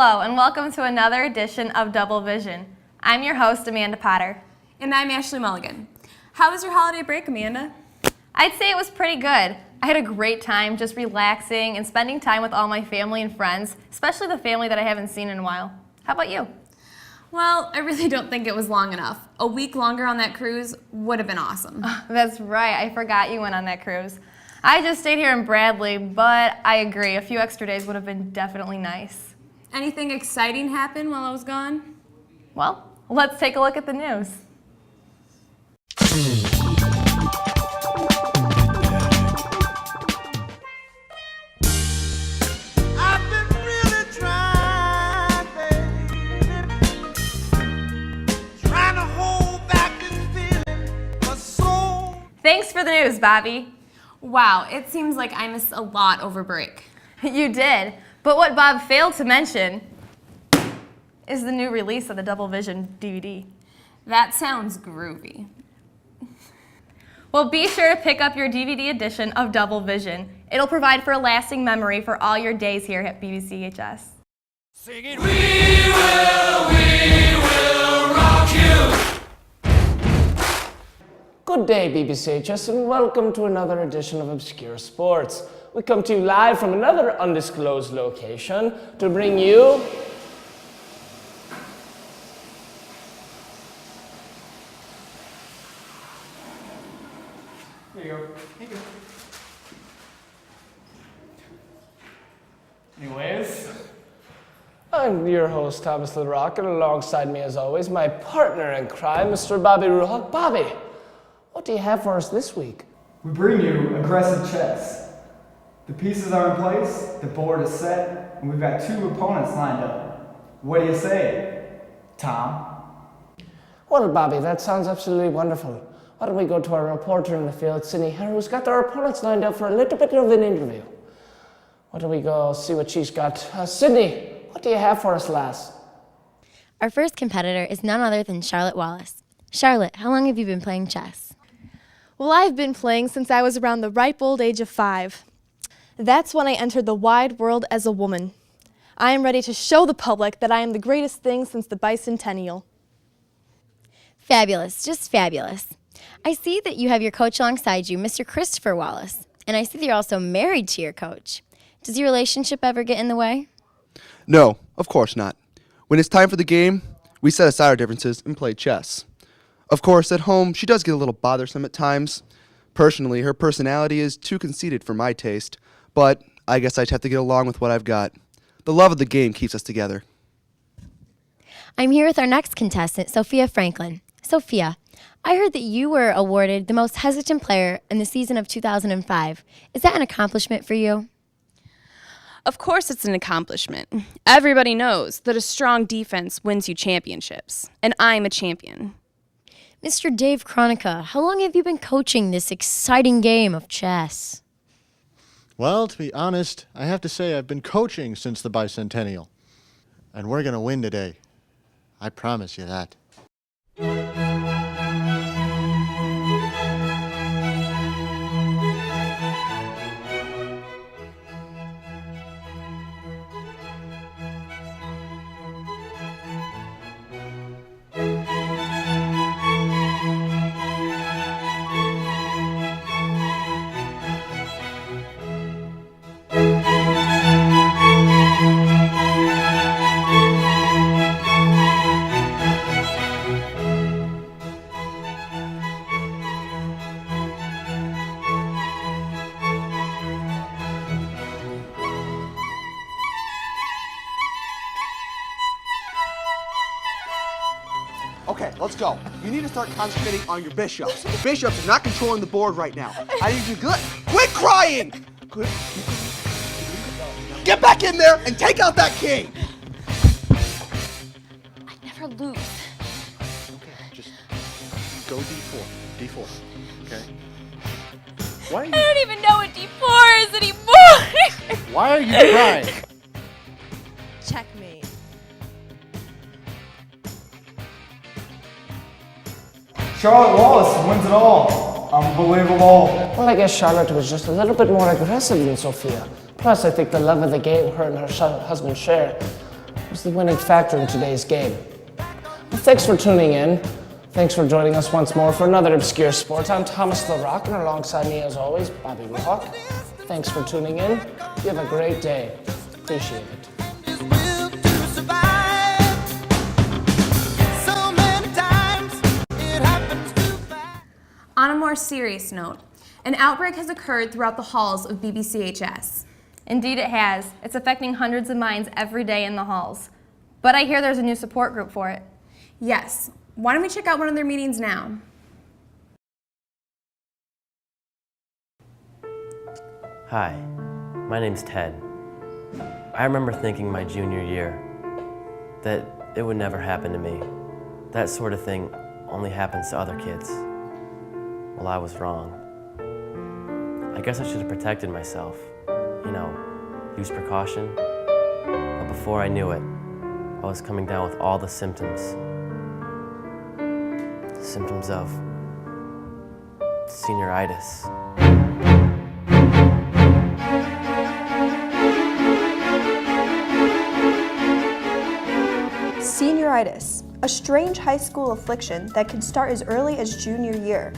Hello, and welcome to another edition of Double Vision. I'm your host, Amanda Potter. And I'm Ashley Mulligan. How was your holiday break, Amanda? I'd say it was pretty good. I had a great time just relaxing and spending time with all my family and friends, especially the family that I haven't seen in a while. How about you? Well, I really don't think it was long enough. A week longer on that cruise would have been awesome. That's right, I forgot you went on that cruise. I just stayed here in Bradley, but I agree, a few extra days would have been definitely nice. Anything exciting happen while I was gone? Well, let's take a look at the news. Thanks for the news, Bobby. Wow, it seems like I missed a lot over break. You did, but what Bob failed to mention is the new release of the Double Vision DVD. That sounds groovy. Well, be sure to pick up your DVD edition of Double Vision. It'll provide for a lasting memory for all your days here at BBCHS. Singing, we will rock you. Good day, BBCHS, and welcome to another edition of Obscure Sports. We come to you live from another undisclosed location to bring you There you go. Thank you. Anyways, I'm your host, Thomas LaRock, and alongside me, as always, my partner in crime, Mr. Bobby Ruhak. Bobby, what do you have for us this week? we bring you aggressive chess. The pieces are in place, the board is set, and we've got two opponents lined up. What do you say, Tom? Well, Bobby, that sounds absolutely wonderful. Why don't we go to our reporter in the field, Sydney Hare, who's got our opponents lined up for a little bit of an interview. Why don't we go see what she's got? Sydney, what do you have for us, lass? Our first competitor is none other than Charlotte Wallace. Charlotte, how long have you been playing chess? Well, I've been playing since I was around the ripe old age of 5. That's when I entered the wide world as a woman. I am ready to show the public that I am the greatest thing since the bicentennial. Fabulous, just fabulous. I see that you have your coach alongside you, Mr. Christopher Wallace, and I see that you're also married to your coach. Does your relationship ever get in the way? No, of course not. When it's time for the game, we set aside our differences and play chess. Of course, at home, she does get a little bothersome at times. Personally, her personality is too conceited for my taste, but I guess I'd have to get along with what I've got. The love of the game keeps us together. I'm here with our next contestant, Sophia Franklin. Sophia, I heard that you were awarded the most hesitant player in the season of 2005. Is that an accomplishment for you? Of course it's an accomplishment. Everybody knows that a strong defense wins you championships, and I'm a champion. Mr. Dave Kronika, how long have you been coaching this exciting game of chess? Well, to be honest, I have to say I've been coaching since the bicentennial. And we're going to win today. I promise you that. Okay, let's go. You need to start concentrating on your bishops. The bishops are not controlling the board right now. I need you to good. Quit crying! Quit. Get back in there and take out that king! I never lose. Okay, just go D4. D4. Okay? Why are you, I don't even know what D4 is anymore! why are you crying? Checkmate. Charlotte Wallace wins it all. Unbelievable. Well, I guess Charlotte was just a little bit more aggressive than Sophia. Plus, I think the love of the game her and her husband share was the winning factor in today's game. Well, thanks for tuning in. Thanks for joining us once more for another Obscure Sport. I'm Thomas the Rock, and alongside me, as always, Bobby Rock. Thanks for tuning in. You have a great day. Appreciate it. On a more serious note, an outbreak has occurred throughout the halls of BBCHS. Indeed it has. It's affecting hundreds of minds every day in the halls. But I hear there's a new support group for it. Yes. Why don't we check out one of their meetings now? Hi, my name's Ted. I remember thinking my junior year that it would never happen to me. That sort of thing only happens to other kids. Well, I was wrong. I guess I should have protected myself, use precaution. But before I knew it, I was coming down with all the symptoms. Symptoms of senioritis. Senioritis, a strange high school affliction that can start as early as junior year,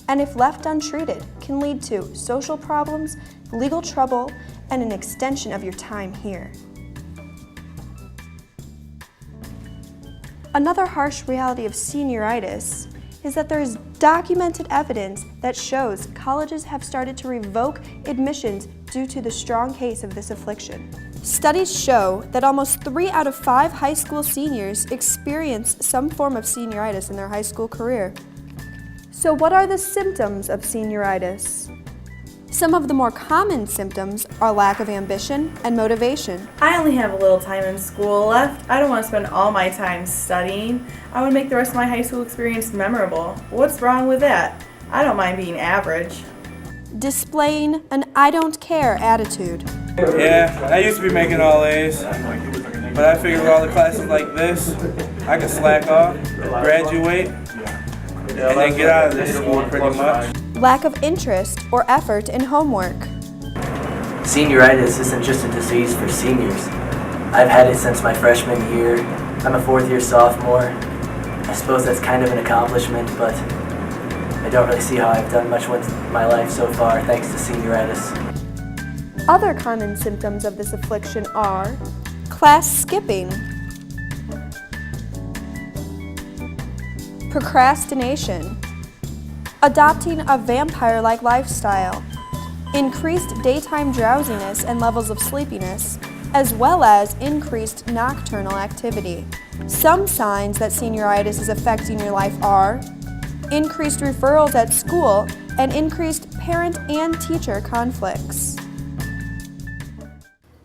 and if left untreated, can lead to social problems, legal trouble, and an extension of your time here. Another harsh reality of senioritis is that there is documented evidence that shows colleges have started to revoke admissions due to the strong case of this affliction. Studies show that almost 3 out of 5 high school seniors experience some form of senioritis in their high school career. So what are the symptoms of senioritis? Some of the more common symptoms are lack of ambition and motivation. I only have a little time in school left. I don't want to spend all my time studying. I would make the rest of my high school experience memorable. What's wrong with that? I don't mind being average. Displaying an I don't care attitude. Yeah, I used to be making all A's, but I figured with all the classes like this, I could slack off, graduate, and then get out of this school pretty much. Lack of interest or effort in homework. Senioritis isn't just a disease for seniors. I've had it since my freshman year. I'm a 4th-year sophomore. I suppose that's kind of an accomplishment, but I don't really see how I've done much with my life so far thanks to senioritis. Other common symptoms of this affliction are class skipping, procrastination, adopting a vampire-like lifestyle, increased daytime drowsiness and levels of sleepiness, as well as increased nocturnal activity. Some signs that senioritis is affecting your life are increased referrals at school and increased parent and teacher conflicts.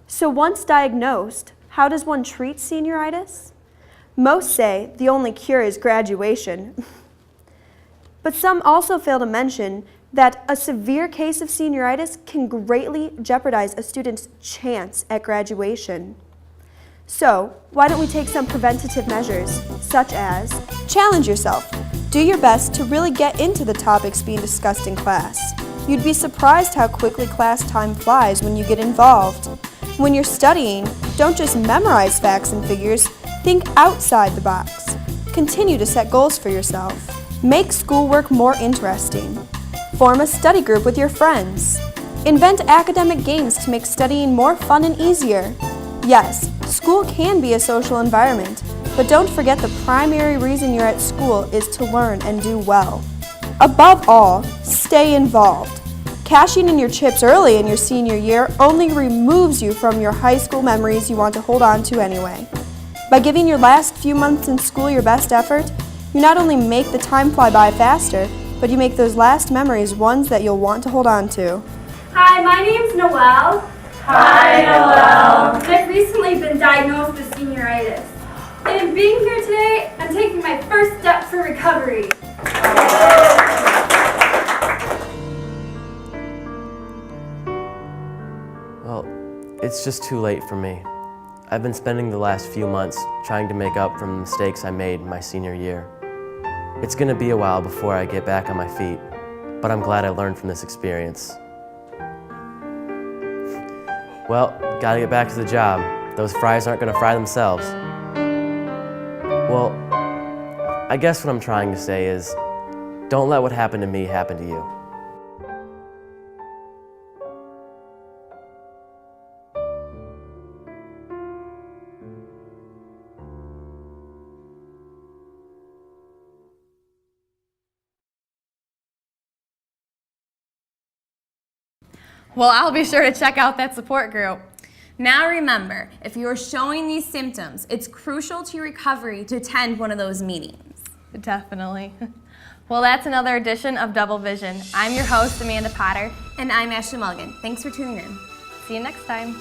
So once diagnosed, how does one treat senioritis? Most say the only cure is graduation. But some also fail to mention that a severe case of senioritis can greatly jeopardize a student's chance at graduation. So, why don't we take some preventative measures, such as challenge yourself. Do your best to really get into the topics being discussed in class. You'd be surprised how quickly class time flies when you get involved. When you're studying, don't just memorize facts and figures, think outside the box. Continue to set goals for yourself. Make schoolwork more interesting. Form a study group with your friends. Invent academic games to make studying more fun and easier. Yes, school can be a social environment, but don't forget the primary reason you're at school is to learn and do well. Above all, stay involved. Cashing in your chips early in your senior year only removes you from your high school memories you want to hold on to anyway. By giving your last few months in school your best effort, you not only make the time fly by faster, but you make those last memories ones that you'll want to hold on to. Hi, my name's Noelle. Hi, Noelle. I've recently been diagnosed with senioritis. And in being here today, I'm taking my first step for recovery. Well, it's just too late for me. I've been spending the last few months trying to make up from the mistakes I made my senior year. It's gonna be a while before I get back on my feet, but I'm glad I learned from this experience. Well, gotta get back to the job. those fries aren't going to fry themselves. Well, I guess what I'm trying to say is, don't let what happened to me happen to you. Well, I'll be sure to check out that support group. Now remember, if you're showing these symptoms, it's crucial to your recovery to attend one of those meetings. Definitely. Well, that's another edition of Double Vision. I'm your host, Amanda Potter. And I'm Ashley Mulligan. Thanks for tuning in. See you next time.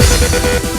We'll be right back.